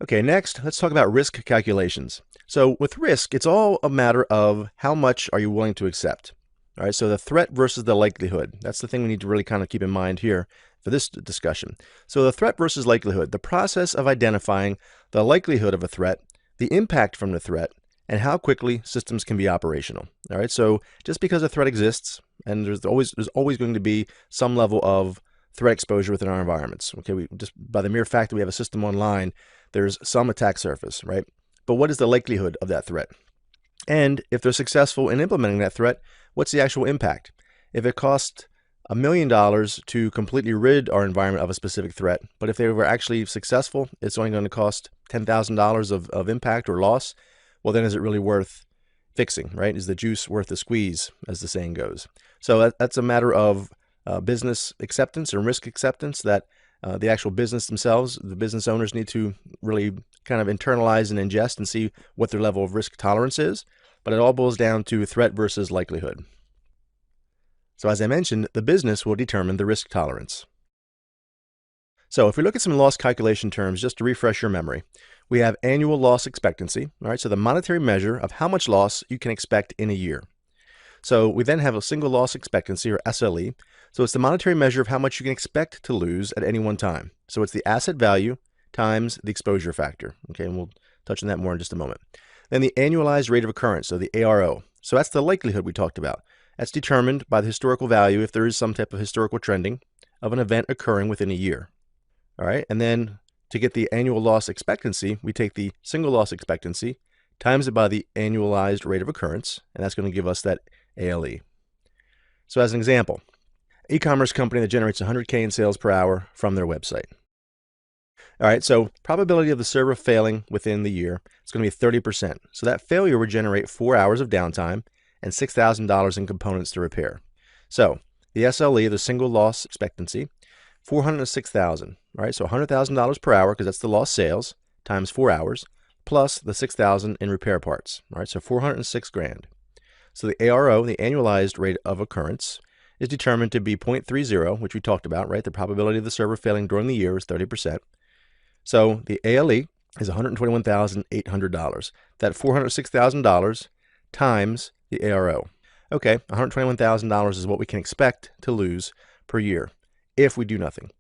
Okay, next, let's talk about risk calculations. So with risk, it's all a matter of how much are you willing to accept. All right, so the threat versus the likelihood. That's the thing we need to really kind of keep in mind here for this discussion. So the threat versus likelihood, the process of identifying the likelihood of a threat, the impact from the threat, and how quickly systems can be operational. All right, so just because a threat exists, and there's always going to be some level of threat exposure within our environments. Okay, we just by the mere fact that we have a system online, there's some attack surface, right? But what is the likelihood of that threat? And if they're successful in implementing that threat, what's the actual impact? If it cost $1,000,000 to completely rid our environment of a specific threat, but if they were actually successful, it's only going to cost $10,000 of impact or loss, well, then is it really worth fixing, right? Is the juice worth the squeeze, as the saying goes? So that's a matter of business acceptance and risk acceptance that the actual business themselves, the business owners need to really kind of internalize and ingest and see what their level of risk tolerance is. But it all boils down to threat versus likelihood. So as I mentioned, the business will determine the risk tolerance. So if we look at some loss calculation terms, just to refresh your memory, we have annual loss expectancy, all right, so the monetary measure of how much loss you can expect in a year. So we then have a single loss expectancy, or SLE. So it's the monetary measure of how much you can expect to lose at any one time. So it's the asset value times the exposure factor. Okay, and we'll touch on that more in just a moment. Then the annualized rate of occurrence, so the ARO. So that's the likelihood we talked about. That's determined by the historical value, if there is some type of historical trending, of an event occurring within a year. All right, and then to get the annual loss expectancy, we take the single loss expectancy, times it by the annualized rate of occurrence, and that's going to give us that ALE. So as an example, e-commerce company that generates 100K in sales per hour from their website. All right, so probability of the server failing within the year is going to be 30%. So that failure would generate 4 hours of downtime and $6,000 in components to repair. So the SLE, the single loss expectancy, 406,000. All right, so $100,000 per hour, because that's the lost sales, times 4 hours, plus the 6,000 in repair parts. All right, so 406 grand. So the ARO, the annualized rate of occurrence, is determined to be 0.30, which we talked about, right? The probability of the server failing during the year is 30%. So the ALE is $121,800. That $406,000 times the ARO. Okay, $121,000 is what we can expect to lose per year if we do nothing.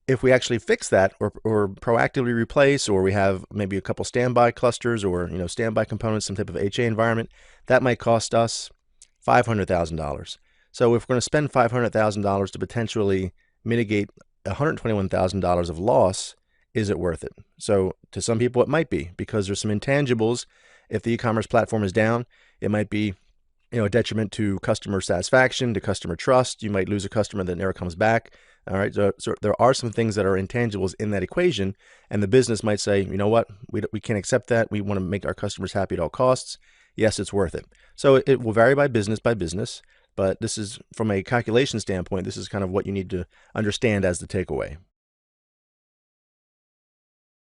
If we actually fix that or proactively replace, or we have maybe a couple standby clusters or standby components, some type of HA environment, that might cost us $500,000. So if we're going to spend $500,000 to potentially mitigate $121,000 of loss, is it worth it? So to some people it might be, because there's some intangibles. If the e-commerce platform is down, it might be a detriment to customer satisfaction, to customer trust. You might lose a customer that never comes back. All right, so there are some things that are intangibles in that equation, and the business might say, you know what, we can't accept that. We want to make our customers happy at all costs. Yes, it's worth it. So it will vary by business, but this is from a calculation standpoint, this is kind of what you need to understand as the takeaway.